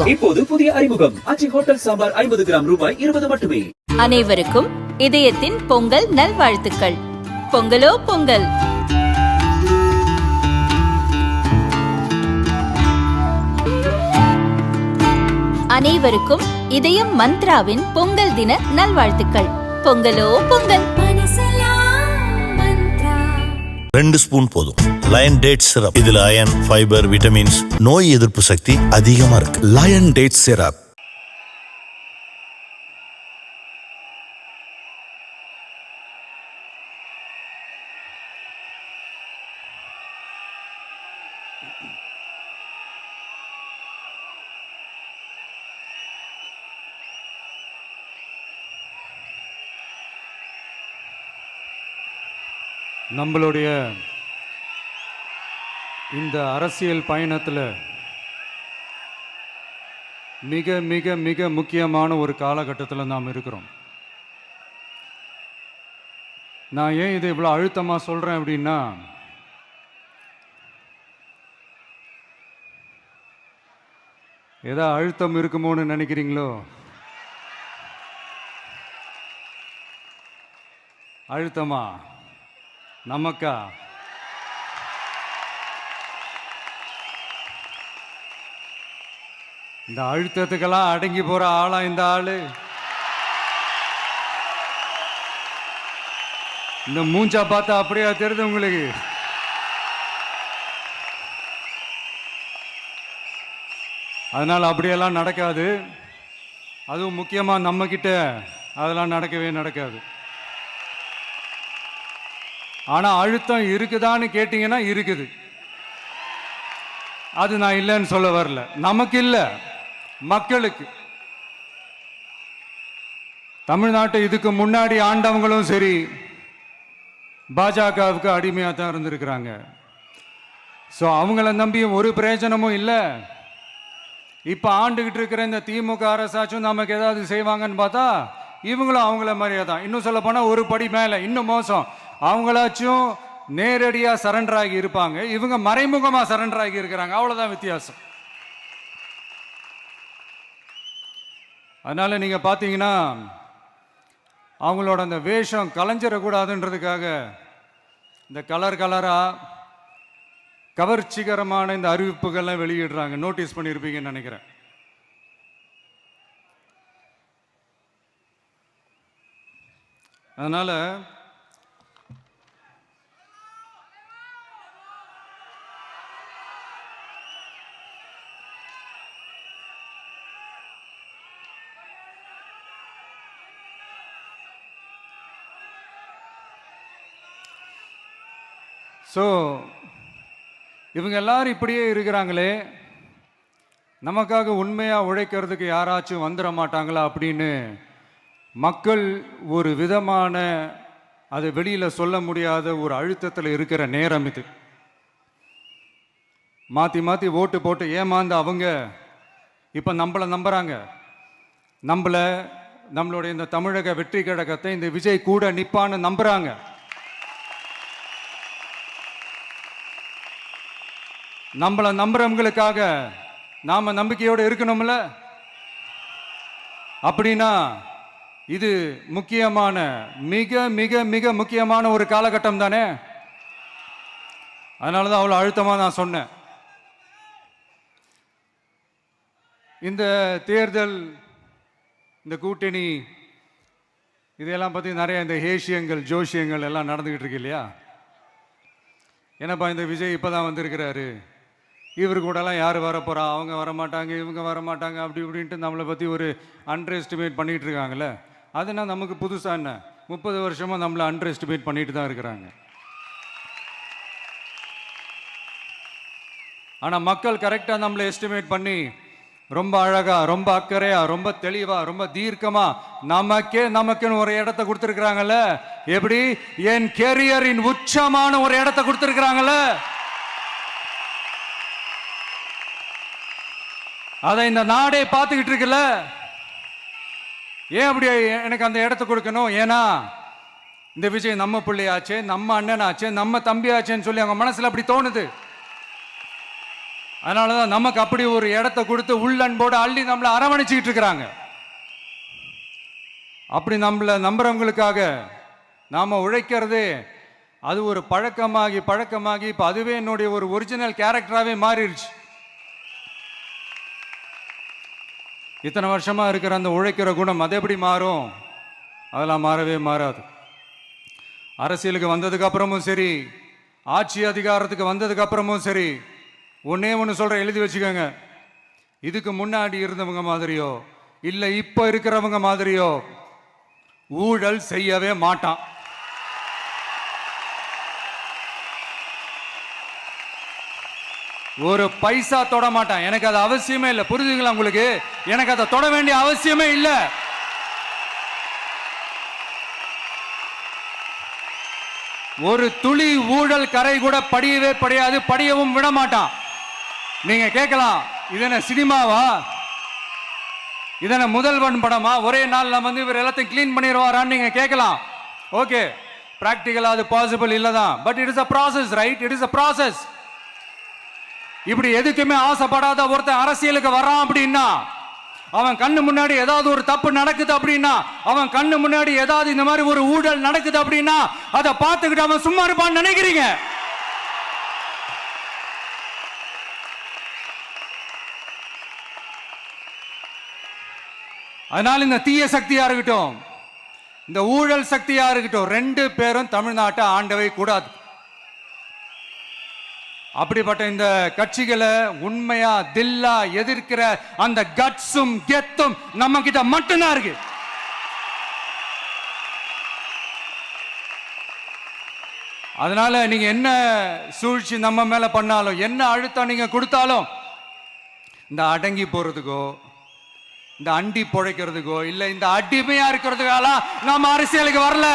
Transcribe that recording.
இப்போது புதிய அறிமுகம் அச்சி ஹோட்டல் சாம்பார் 50 கிராம் ரூபாய் 20 மட்டுமே. அனைவருக்கும் இதயத்தின் பொங்கல் நல்வாழ்த்துக்கள். பொங்கலோ பொங்கல். அனைவருக்கும் இதயம் மந்த்ராவின் பொங்கல் தின நல்வாழ்த்துக்கள். பொங்கலோ பொங்கல். 2 ஸ்பூன் போதும். Lion date syrup. இதுல அயன், ஃபைபர், விட்டமின்ஸ், நோய் எதிர்ப்பு சக்தி அதிகமா இருக்கு. Lion date syrup. நம்மளுடைய இந்த அரசியல் பயணத்தில் மிக மிக மிக முக்கியமான ஒரு காலகட்டத்தில் நாம் இருக்கிறோம். நான் ஏன் இதை இவ்வளோ அழுத்தமாக சொல்கிறேன் அப்படின்னா, ஏதோ அழுத்தம் இருக்குமோன்னு நினைக்கிறீங்களோ? அழுத்தமா நமக்கா? இந்த அழுத்தத்துக்கெல்லாம் அடங்கி போற ஆளா இந்த ஆளு? இந்த மூஞ்சா பார்த்தா அப்படியா தெரியுது உங்களுக்கு? அதனால அப்படியெல்லாம் நடக்காது. அதுவும் முக்கியமா நம்ம கிட்ட அதெல்லாம் நடக்கவே நடக்காது. ஆனா அழுத்தம் இருக்குதான்னு கேட்டீங்கன்னா இருக்குது. அது நான் இல்லைன்னு சொல்ல வரல. நமக்கு இல்லை, மக்களுக்கு. தமிழ்நாட்டை இதுக்கு முன்னாடி ஆண்டவங்களும் சரி பாஜகவுக்கு அடிமையாக தான் இருந்திருக்கிறாங்க. ஸோ அவங்கள நம்பியும் ஒரு பிரயோஜனமும் இல்லை. இப்போ ஆண்டுகிட்டு இருக்கிற இந்த திமுக அரசாச்சும் நமக்கு ஏதாவது செய்வாங்கன்னு பார்த்தா இவங்களும் அவங்கள மாதிரியே தான். இன்னும் சொல்ல போனால் ஒரு படி மேலே, இன்னும் மோசம். அவங்களாச்சும் நேரடியாக சரண்டர் ஆகி இருப்பாங்க, இவங்க மறைமுகமாக சரண்டர் ஆகி இருக்கிறாங்க. அவ்வளோதான் வித்தியாசம். அதனால நீங்க பார்த்தீங்கன்னா அவங்களோட அந்த வேஷம் கலைஞ்சிடக்கூடாதுன்றதுக்காக இந்த கலரா கவர்ச்சிகரமான இந்த அறிவிப்புகள்லாம் வெளியிடுறாங்க. நோட்டீஸ் பண்ணியிருப்பீங்கன்னு நினைக்கிறேன். அதனால இவங்க எல்லாரும் இப்படியே இருக்கிறாங்களே, நமக்காக உண்மையாக உழைக்கிறதுக்கு யாராச்சும் வந்துட மாட்டாங்களா அப்படின்னு மக்கள் ஒரு விதமான அதை வெளியில் சொல்ல முடியாத ஒரு அழுத்தத்தில் இருக்கிற நேரம் இது. மாற்றி மாற்றி ஓட்டு போட்டு ஏமாந்து அவங்க இப்போ நம்மளை நம்புகிறாங்க. நம்மளுடைய இந்த தமிழக வெற்றி கழகத்தை இந்த விஜய் கூட நிப்பான்னு நம்புகிறாங்க. நம்மளை நம்புறவங்களுக்காக நாம நம்பிக்கையோடு இருக்கணும்ல. அப்படின்னா இது முக்கியமான, மிக மிக மிக முக்கியமான ஒரு காலகட்டம் தானே. அதனாலதான் அவ்வளோ அழுத்தமாக நான் சொன்னேன். இந்த தேர்தல், இந்த கூட்டணி, இதெல்லாம் பற்றி நிறைய இந்த ஹேஷியங்கள் ஜோஷியங்கள் எல்லாம் நடந்துகிட்டு இருக்கு இல்லையா? என்னப்பா இந்த விஜய் இப்போதான் வந்திருக்கிறாரு, இவர் கூடலாம் யார் வரப்போகிறா, அவங்க வரமாட்டாங்க, இவங்க வரமாட்டாங்க, அப்படி இப்படின்ட்டு நம்மளை பற்றி ஒரு அண்டர் எஸ்டிமேட் பண்ணிகிட்டு இருக்காங்களே. அதுனா நமக்கு புதுசாக என்ன? 30 வருஷமாக நம்மளை அண்டர் எஸ்டிமேட் பண்ணிட்டு தான் இருக்கிறாங்க. ஆனால் மக்கள் கரெக்டாக நம்மளை எஸ்டிமேட் பண்ணி ரொம்ப அழகாக, ரொம்ப அக்கறையாக, ரொம்ப தெளிவாக, ரொம்ப தீர்க்கமாக நமக்குன்னு ஒரு இடத்த கொடுத்துருக்குறாங்கல்ல. எப்படி? என் கேரியரின் உச்சமான ஒரு இடத்த கொடுத்துருக்குறாங்கல்ல. அதை இந்த நாடே பார்த்துக்கிட்டு இருக்குல்ல. ஏன் அப்படி எனக்கு அந்த இடத்த கொடுக்கணும்? ஏன்னா இந்த விஜய் நம்ம பிள்ளையாச்சே, நம்ம அண்ணனாச்சே, நம்ம தம்பியாச்சேன்னு சொல்லி அவங்க மனசுல அப்படி தோணுது. அதனாலதான் நமக்கு அப்படி ஒரு இடத்தை கொடுத்து உள்ளன்போடு அள்ளி நம்மளை அரவணைச்சிக்கிட்டு இருக்கிறாங்க. அப்படி நம்மளை நம்புறவங்களுக்காக நாம உழைக்கிறதே அது ஒரு பழக்கமாகி இப்ப அதுவே என்னுடைய ஒரு ஒரிஜினல் கேரக்டராகவே மாறிடுச்சு. இத்தனை வருஷமா இருக்கிற அந்த உழைக்கிற குணம் அது எப்படி மாறும்? அதெல்லாம் மாறவே மாறாது. அரசியலுக்கு வந்ததுக்கு அப்புறமும் சரி, ஆட்சி அதிகாரத்துக்கு வந்ததுக்கு அப்புறமும் சரி, ஒன்னே ஒன்று சொல்ற, எழுதி வச்சுக்கோங்க. இதுக்கு முன்னாடி இருந்தவங்க மாதிரியோ இல்ல இப்ப இருக்கிறவங்க மாதிரியோ ஊழல் செய்யவே மாட்டான். ஒரு பைசா தொட மாட்டான். எனக்கு அது அவசியமே இல்லை. புரிஞ்சுங்களா உங்களுக்கு? எனக்கு அதை தொட வேண்டிய அவசியமே இல்லை. ஒரு துளி ஊழல் கரை கூட படியவே படியாது, படியவும் விட மாட்டான். நீங்க கேட்கலாம், இது என்ன சினிமாவா? இது என்ன முதல்வன் படமா? ஒரே நாள்ல வந்து இவர் எல்லாத்தையும் கிளீன் பண்ணிடுவாரான்னு நீங்க கேட்கலாம். ஓகே, பிராக்டிகலா அது பாசிபிள் இல்லதான். But it is a process, right? It is a process. இப்படி எதுக்குமே ஆசைப்படாத ஒருத்தன் அரசியலுக்கு வரான் அப்படின்னா, அவன் கண்ணு முன்னாடி ஏதாவது ஒரு தப்பு நடக்குது அப்படின்னா, அவன் கண்ணு முன்னாடி ஏதாவது இந்த மாதிரி ஒரு ஊழல் நடக்குது அப்படின்னா, அதை பார்த்துக்கிட்டு அவன் சும்மா இருப்பான்னு நினைக்கிறீங்க? அதனால இந்த தீய சக்தியா இருக்கட்டும், இந்த ஊழல் சக்தியா இருக்கட்டும், ரெண்டு பேரும் தமிழ்நாட்டை ஆண்டவே கூடாது. அப்படிப்பட்ட இந்த கட்சிகளை உண்மையா தில்லா எதிர்க்கிற அந்த கட்ஸும் கெத்தும் நம்ம கிட்ட மட்டும்தான் இருக்கு. அதனால நீங்க என்ன சூழ்ச்சி நம்ம மேல பண்ணாலும், என்ன அழுத்தம் நீங்க கொடுத்தாலும், இந்த அடங்கி போறதுக்கோ, இந்த அண்டி பொழைக்கிறதுக்கோ, இல்ல இந்த அடிமையா இருக்கிறதுக்கால நாம அரசியலுக்கு வரல.